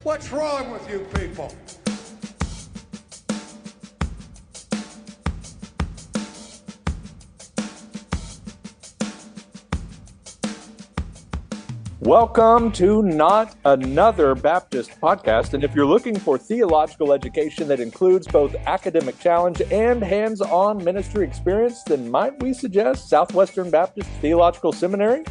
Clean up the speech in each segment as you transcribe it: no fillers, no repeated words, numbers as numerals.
What's wrong with you people? Welcome to Not Another Baptist Podcast. And if you're looking for theological education that includes both academic challenge and hands-on ministry experience, then might we suggest Southwestern Baptist Theological Seminary?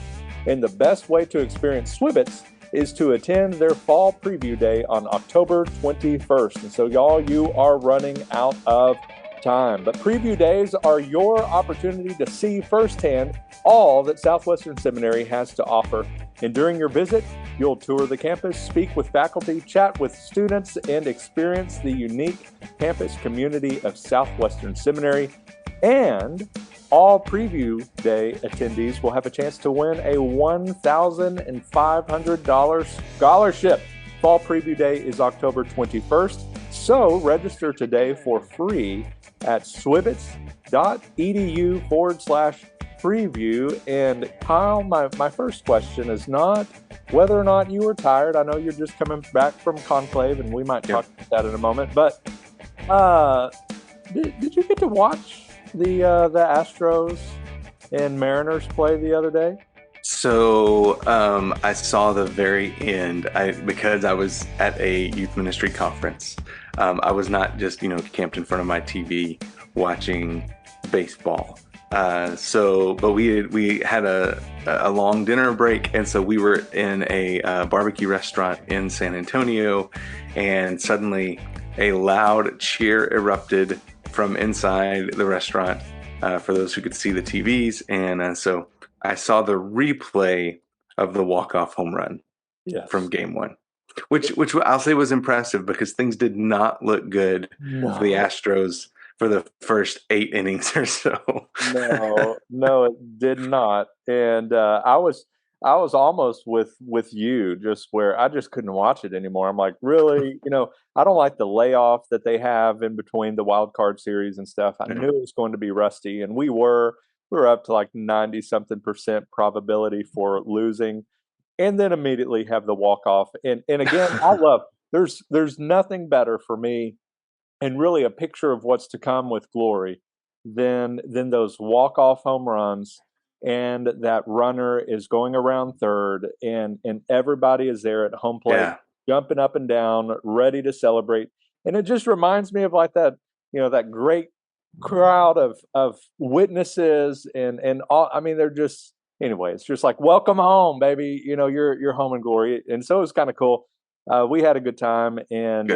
And the best way to experience swbts is to attend their fall preview day on October 21st. And so y'all, you are running out of time. But preview days are your opportunity to see firsthand all that Southwestern Seminary has to offer. And during your visit, you'll tour the campus, speak with faculty, chat with students, and experience the unique campus community of Southwestern Seminary. And all preview day attendees will have a chance to win a $1,500 scholarship. Fall preview day is October 21st. So register today for free at swbts.edu/preview. And Kyle, my first question is not whether or not you were tired. I know you're just coming back from conclave, and we might talk about that in a moment. But did you get to watch the Astros and Mariners play the other day? So I saw the very end because I was at a youth ministry conference. I was not just, camped in front of my TV watching baseball. But we had a long dinner break, and so we were in a barbecue restaurant in San Antonio, and suddenly a loud cheer erupted from inside the restaurant for those who could see the TVs, and so I saw the replay of the walk-off home run from Game 1, which I'll say was impressive because things did not look good for the Astros for the first 8 innings or so. No, it did not. And I was almost with you, just where I just couldn't watch it anymore. I'm like, really? I don't like the layoff that they have in between the wild card series and stuff. I knew it was going to be rusty, and we were up to like 90-something% probability for losing, and then immediately have the walk off. And again, I love there's nothing better for me, and really a picture of what's to come with glory than those walk off home runs. And that runner is going around third, and everybody is there at home plate, jumping up and down, ready to celebrate. And it just reminds me of like that, that great crowd of witnesses and all. I mean, they're just, anyway, it's just like, welcome home, baby. You're home in glory. And so it was kind of cool. We had a good time, and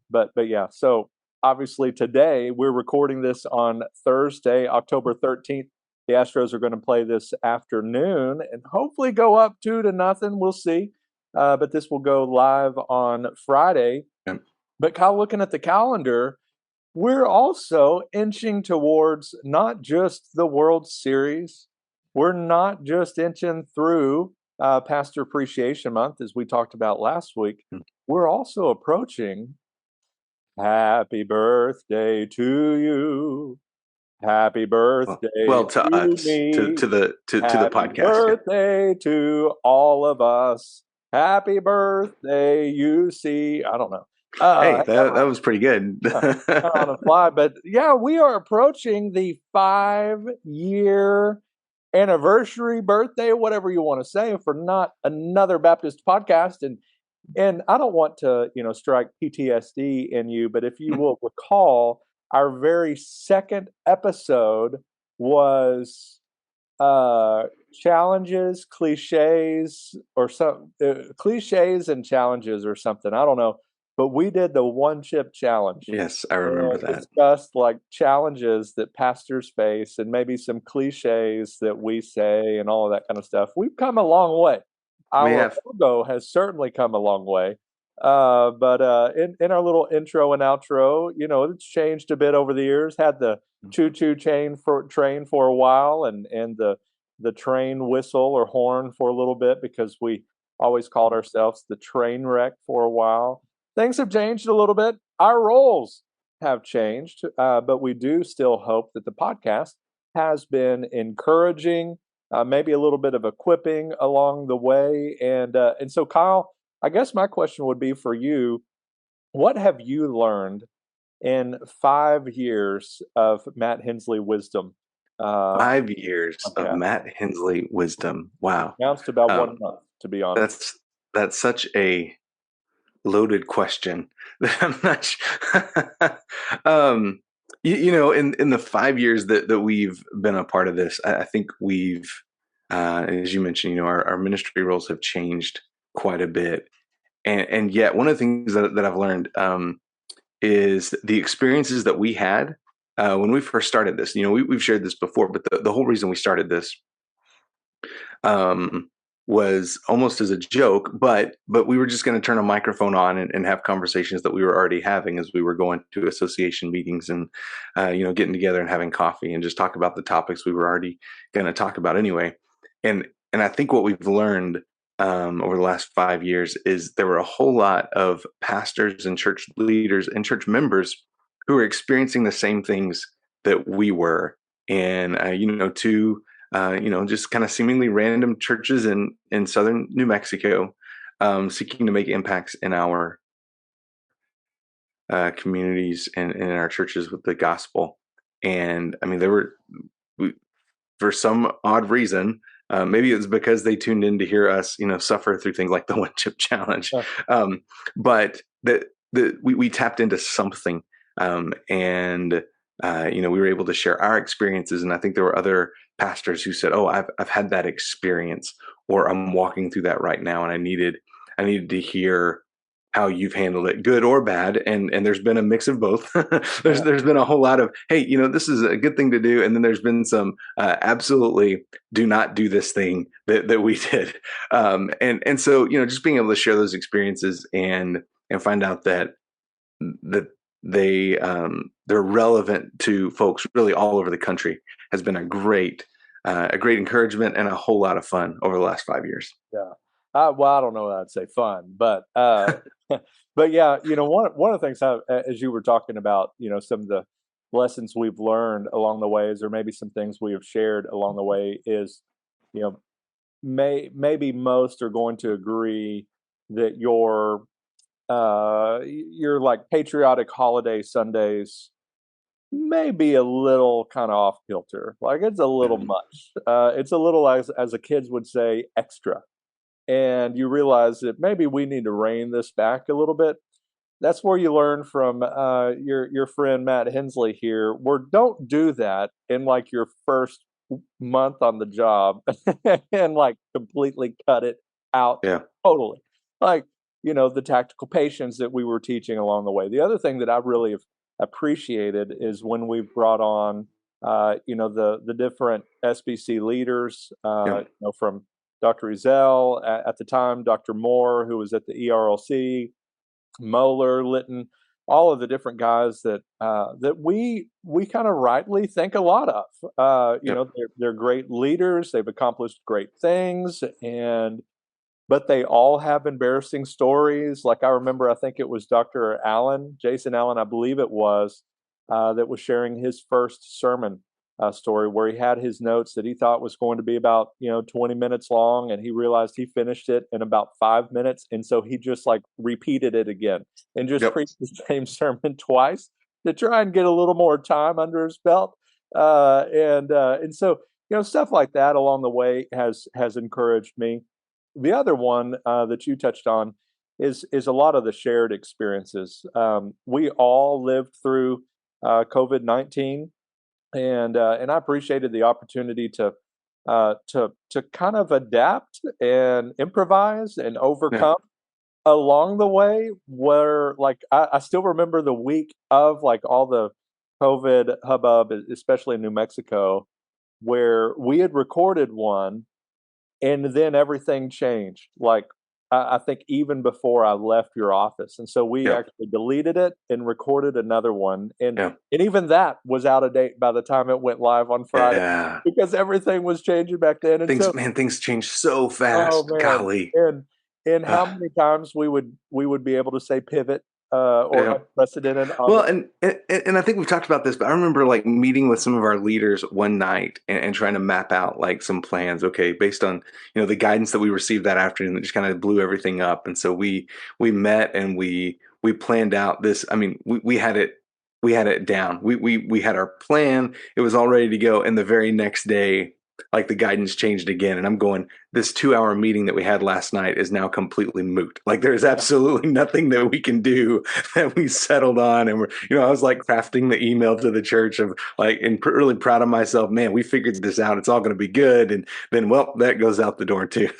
but yeah. So obviously today we're recording this on Thursday, October 13th. The Astros are going to play this afternoon and hopefully go up 2-0. We'll see. But this will go live on Friday. But Kyle, looking at the calendar, we're also inching towards not just the World Series. We're not just inching through Pastor Appreciation Month, as we talked about last week. We're also approaching Happy Birthday to you. Happy birthday to us, me. to the podcast. Happy birthday to all of us. Happy birthday, you see. I don't know. Hey, that was pretty good. On the fly, but yeah, we are approaching the 5-year anniversary, birthday, whatever you want to say, for Not Another Baptist Podcast. And I don't want to, strike PTSD in you, but if you will recall, our very second episode was challenges, cliches, or some cliches and challenges or something. I don't know. But we did the one chip challenge. Yes, I remember that. Discussed like challenges that pastors face and maybe some cliches that we say and all of that kind of stuff. We've come a long way. Our logo has certainly come a long way. But in our little intro and outro, it's changed a bit over the years. Had the choo-choo train for a while, and the train whistle or horn for a little bit, because we always called ourselves the Trainwreck for a while. Things have changed a little bit. Our roles have changed, but we do still hope that the podcast has been encouraging, maybe a little bit of equipping along the way. And so, Kyle, I guess my question would be for you, what have you learned in 5 years of Matt Hensley wisdom? Uh, 5 years of yeah, Matt Hensley wisdom. Wow. amounts to about Um, 1 month, to be honest. that's such a loaded question that I'm not um, in the 5 years that we've been a part of this, I think we've, as you mentioned, our ministry roles have changed quite a bit. And yet one of the things that I've learned, is the experiences that we had, when we first started this. We've shared this before, but the whole reason we started this, um, was almost as a joke, but we were just going to turn a microphone on and have conversations that we were already having as we were going to association meetings and, getting together and having coffee and just talk about the topics we were already going to talk about anyway. And I think what we've learned, over the last 5 years, is there were a whole lot of pastors and church leaders and church members who were experiencing the same things that we were, and two, just kind of seemingly random churches in southern New Mexico, seeking to make impacts in our, communities and in our churches with the gospel. And I mean, for some odd reason, maybe it's because they tuned in to hear us, suffer through things like the one chip challenge. Yeah. But we tapped into something, and we were able to share our experiences. And I think there were other pastors who said, "Oh, I've had that experience," or "I'm walking through that right now, and I needed to hear how you've handled it, good or bad." And there's been a mix of both. there's Yeah. there's been a whole lot of, hey, this is a good thing to do, and then there's been some, absolutely do not do this thing that we did. And so, just being able to share those experiences and find out that they're relevant to folks really all over the country has been a great encouragement and a whole lot of fun over the last 5 years. Yeah. Well, I don't know that I'd say fun, but but yeah, one of the things as you were talking about, some of the lessons we've learned along the ways, or maybe some things we have shared along the way, is, you know, maybe most are going to agree that your like patriotic holiday Sundays may be a little kind of off kilter. Like it's a little Mhm. much. It's a little, as the kids would say, extra, and you realize that maybe we need to rein this back a little bit. That's where you learn from your friend Matt Hensley here. Where don't do that in like your first month on the job and like completely cut it out Yeah. totally. Like, the tactical patience that we were teaching along the way. The other thing that I really have appreciated is when we've brought on the different SBC leaders, Yeah. from Dr. Ezel at the time, Dr. Moore, who was at the ERLC, Moeller, Litton, all of the different guys that we kind of rightly think a lot of. Yeah. They're great leaders. They've accomplished great things, but they all have embarrassing stories. Like I remember, I think it was Dr. Allen, Jason Allen, I believe it was, that was sharing his first sermon story where he had his notes that he thought was going to be about 20 minutes long, and he realized he finished it in about 5 minutes, and so he just like repeated it again and just Yep. preached the same sermon twice to try and get a little more time under his belt. And so stuff like that along the way has encouraged me. The other one that you touched on is a lot of the shared experiences. We all lived through COVID-19, and I appreciated the opportunity to kind of adapt and improvise and Yeah. overcome along the way. Where like I still remember the week of like all the COVID hubbub, especially in New Mexico, where we had recorded one and then everything changed. Like I think even before I left your office, and so we Yeah. actually deleted it and recorded another one, and Yeah. and even that was out of date by the time it went live on Friday Yeah. because everything was changing back then. And so, Things change so oh fast. man, Golly. and how Uh, many times we would be able to say pivot or Yeah. unprecedented. Well, and I think we've talked about this, but I remember like meeting with some of our leaders one night and trying to map out like some plans. Okay, based on the guidance that we received that afternoon, that just kind of blew everything up. And so we met and we planned out this. I mean, we had it down. We had our plan. It was all ready to go. And the very next day, like the guidance changed again. And I'm going, this 2 hour meeting that we had last night is now completely moot. Like there's absolutely nothing that we can do that we settled on. And I was like crafting the email to the church of like, and really proud of myself, man, we figured this out. It's all going to be good. And then, well, that goes out the door too.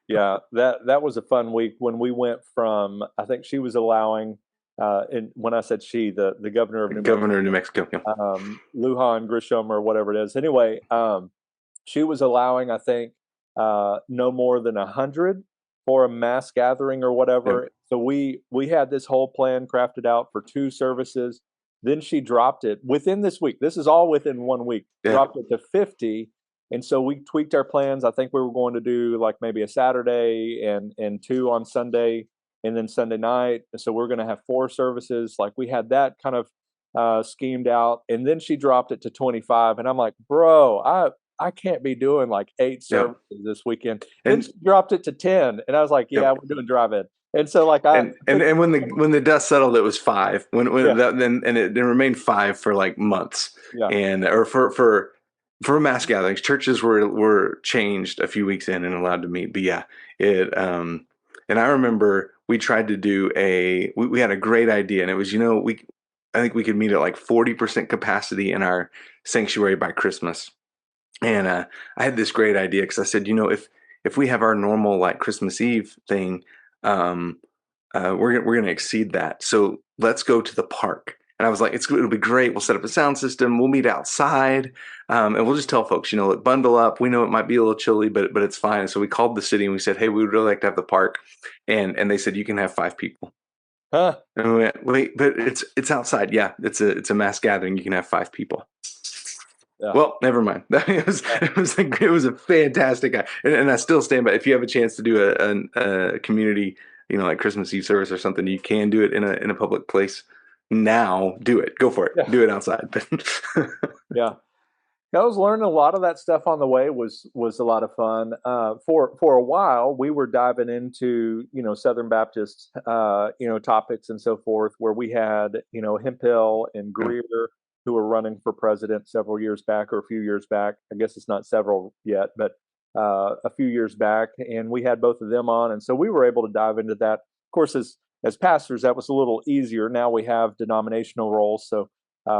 Yeah, that was a fun week when we went from, I think she was allowing, and when I said she, the governor of New Governor of New Mexico. Yeah. Lujan Grisham or whatever it is. Anyway, she was allowing, I think, no more than 100 for a mass gathering or whatever. Yep. So we had this whole plan crafted out for 2 services. Then she dropped it within this week. This is all within 1 week. Yeah. Dropped it to 50. And so we tweaked our plans. I think we were going to do like maybe a Saturday and 2 on Sunday and then Sunday night. So we're going to have 4 services. Like we had that kind of schemed out. And then she dropped it to 25. And I'm like, bro, I can't be doing like 8 services this weekend. And then she dropped it to 10. And I was like, yeah, we're doing drive-in. And so like and when the dust settled, it was 5. Then it remained 5 for like months. Yeah. And or for mass gatherings, churches were changed a few weeks in and allowed to meet. But yeah, it and I remember we tried to do we had a great idea, and it was I think we could meet at like 40% capacity in our sanctuary by Christmas. And I had this great idea because I said, if we have our normal like Christmas Eve thing, we're going to exceed that. So let's go to the park. And I was like, it'll be great. We'll set up a sound system. We'll meet outside, and we'll just tell folks, look, bundle up. We know it might be a little chilly, but it's fine. And so we called the city and we said, hey, we would really like to have the park, and they said you can have 5 people. Huh. And we went, wait, but it's outside. Yeah, it's a mass gathering. You can have 5 people. Yeah. Well, never mind. It was a fantastic guy, and I still stand by. If you have a chance to do a community, like Christmas Eve service or something, you can do it in a public place. Now, do it. Go for it. Yeah. Do it outside. Yeah, I was learning a lot of that stuff on the way. Was a lot of fun. For a while, we were diving into Southern Baptist topics and so forth, where we had Hemphill and Greer. Yeah. Who were running for president several years back or a few years back. I guess it's not several yet, but a few years back. And we had both of them on. And so we were able to dive into that. Of course, as pastors, that was a little easier. Now we have denominational roles. So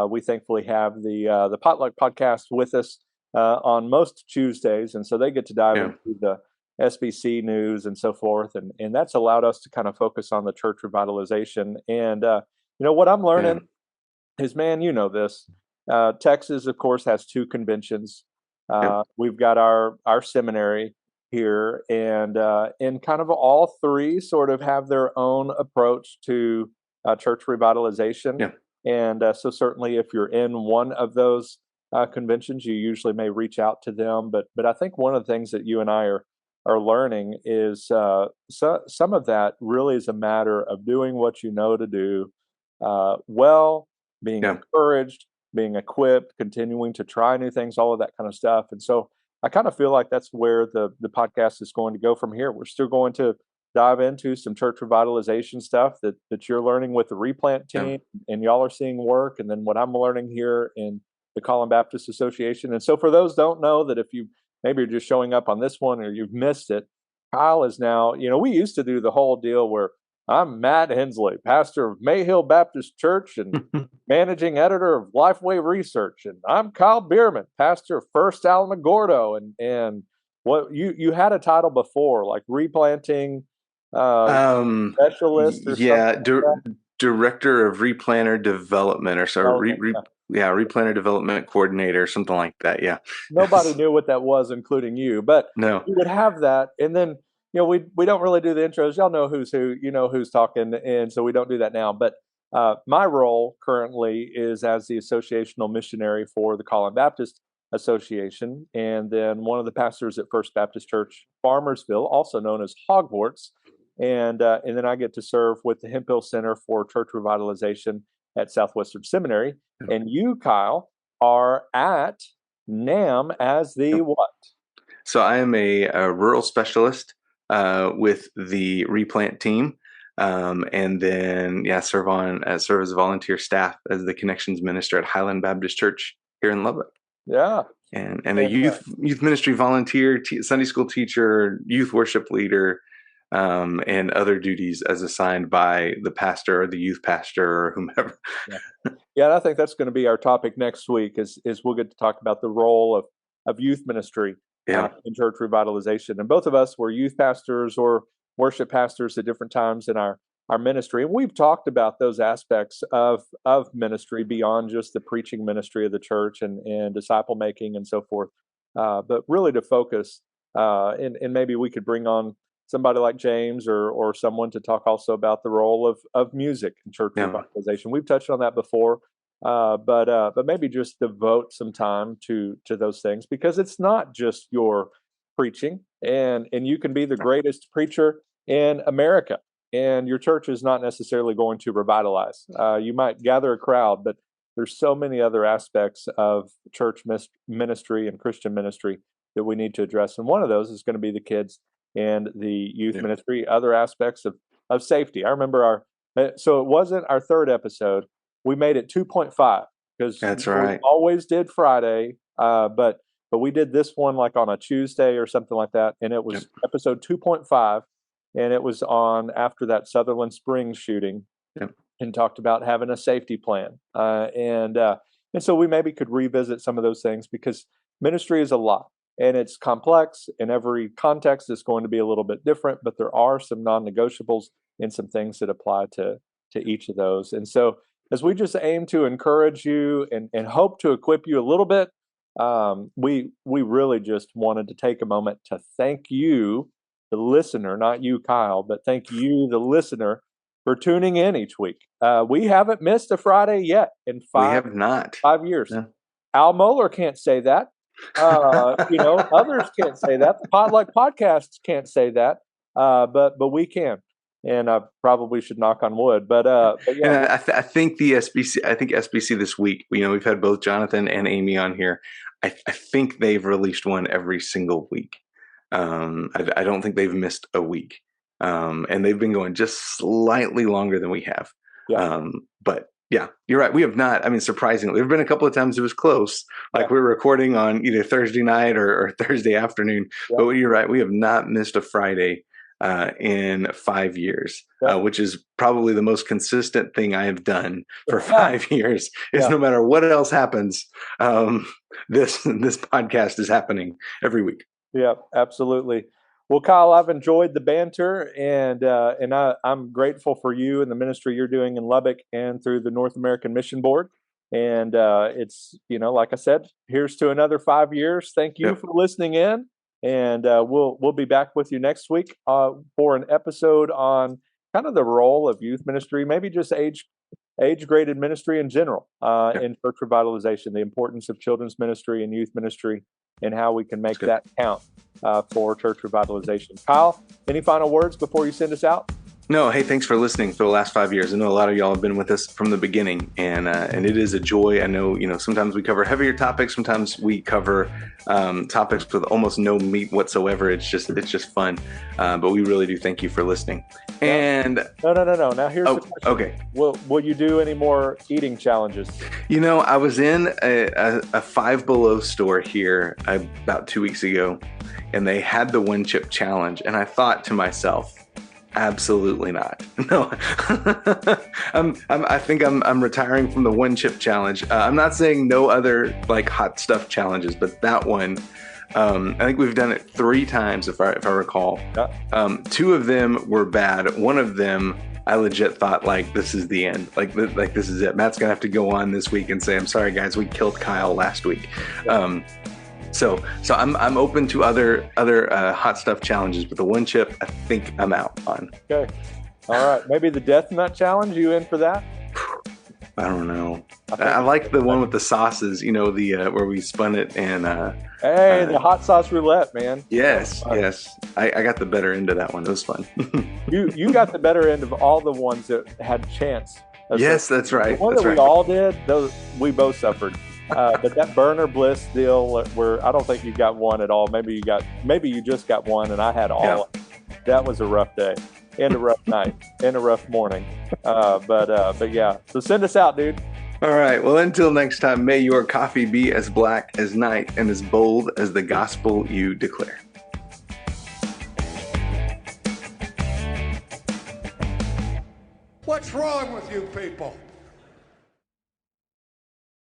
we thankfully have the Potluck podcast with us on most Tuesdays. And so they get to dive into the SBC news and so forth. And that's allowed us to kind of focus on the church revitalization. And, what I'm learning is, man, this. Texas, of course, has 2 conventions. We've got our seminary here, and kind of all 3 sort of have their own approach to church revitalization. Yeah. And so certainly if you're in one of those conventions, you usually may reach out to them. But I think one of the things that you and I are learning is some of that really is a matter of doing what you know to do well, being encouraged, being equipped, continuing to try new things, all of that kind of stuff. And so I kind of feel like that's where the podcast is going to go from here. We're still going to dive into some church revitalization stuff that you're learning with the Replant team, and y'all are seeing work, and then what I'm learning here in the Colin Baptist Association. And so for those don't know, that if you maybe you're just showing up on this one or you've missed it, Kyle is now, we used to do the whole deal where I'm Matt Hensley, pastor of Mayhill Baptist Church and managing editor of Lifeway Research. And I'm Kyle Bierman, pastor of First Alamogordo. And what you had a title before, like replanting specialist or something. Director of Replanter Development or so. Replanter Development Coordinator or something like that. Yeah. Nobody knew what that was, including you. But no. You would have that. And then we don't really do the intros. Y'all know who's who, who's talking, and so we don't do that now. But my role currently is as the associational missionary for the Colin Baptist Association, and then one of the pastors at First Baptist Church, Farmersville, also known as Hogwarts. and then I get to serve with the Hemp Hill Center for Church Revitalization at Southwestern Seminary. And you, Kyle, are at NAM as the what? So I am a rural specialist with the replant team, and then serve as volunteer staff as the connections minister at Highland Baptist Church here in Lubbock. Yeah, and a youth ministry volunteer, Sunday school teacher, youth worship leader, and other duties as assigned by the pastor or the youth pastor or whomever. Yeah, and I think that's going to be our topic next week. Is we'll get to talk about the role of youth ministry in church revitalization. And both of us were youth pastors or worship pastors at different times in our ministry, and we've talked about those aspects of ministry beyond just the preaching ministry of the church and disciple making and so forth. But really to focus, and maybe we could bring on somebody like James or someone to talk also about the role of music in church revitalization. We've touched on that before, but maybe just devote some time to those things, because it's not just your preaching, and you can be the greatest preacher in America, and your church is not necessarily going to revitalize. You might gather a crowd, but there's so many other aspects of church ministry and Christian ministry that we need to address, and one of those is going to be the kids and the youth ministry, other aspects of safety. I remember so it wasn't our third episode. We made it 2.5 because that's right. We always did Friday, but we did this one like on a Tuesday or something like that, and it was episode 2.5, and it was on after that Sutherland Springs shooting, and talked about having a safety plan, and so we maybe could revisit some of those things, because ministry is a lot. And it's complex. In every context, it's going to be a little bit different, but there are some non-negotiables and some things that apply to each of those. And so as we just aim to encourage you and hope to equip you a little bit, we really just wanted to take a moment to thank you, the listener, not you, Kyle, but thank you, the listener, for tuning in each week. We haven't missed a Friday yet in 5 years. No. Al Mohler can't say that. Others can't say that. The Potluck podcasts can't say that, but we can, and I probably should knock on wood. But yeah, I think the SBC. I think SBC this week. We've had both Jonathan and Amy on here. I think they've released one every single week. I don't think they've missed a week, and they've been going just slightly longer than we have. But yeah, you're right. We have not. I mean, surprisingly, there have been a couple of times it was close. Like we're recording on either Thursday night or Thursday afternoon. Yeah. But you're right. We have not missed a Friday in 5 years, which is probably the most consistent thing I have done for 5 years. Is no matter what else happens, this podcast is happening every week. Yeah, absolutely. Well, Kyle, I've enjoyed the banter, and I'm grateful for you and the ministry you're doing in Lubbock and through the North American Mission Board. And it's, like I said, here's to another 5 years. Thank you for listening in, and we'll be back with you next week for an episode on kind of the role of youth ministry, maybe just age-graded ministry in general in church revitalization, the importance of children's ministry and youth ministry, and how we can make that count for church revitalization. Kyle, any final words before you send us out? No, hey, thanks for listening for the last 5 years. I know a lot of y'all have been with us from the beginning, and it is a joy. I know, sometimes we cover heavier topics, sometimes we cover topics with almost no meat whatsoever. It's just fun. But we really do thank you for listening. And no. Now here's the question. Okay. Will you do any more eating challenges? I was in a Five Below store here about 2 weeks ago, and they had the one chip challenge, and I thought to myself, absolutely not. No, I think I'm retiring from the one chip challenge. I'm not saying no other like hot stuff challenges, but that one, I think we've done it 3 times if I recall. Yeah. 2 of them were bad. One of them, I legit thought like this is the end. Like this is it. Matt's gonna have to go on this week and say, I'm sorry guys, we killed Kyle last week. Yeah. So I'm open to other hot stuff challenges, but the one chip I think I'm out on. Okay, all right. Maybe the death nut challenge. You in for that? I don't know. I think I it's like the one with the sauces, you know, the where we spun it and Hey, the hot sauce roulette, man. yes, yes. I got the better end of that one. It was fun. You got the better end of all the ones that had chance. Yes, that's right. The one That's that we right. all did, those we both suffered. But that burner bliss deal, where I don't think you got one at all. Maybe you just got one, and I had all. That was a rough day, and a rough night, and a rough morning. But yeah. So send us out, dude. All right. Well, until next time, may your coffee be as black as night and as bold as the gospel you declare. What's wrong with you people?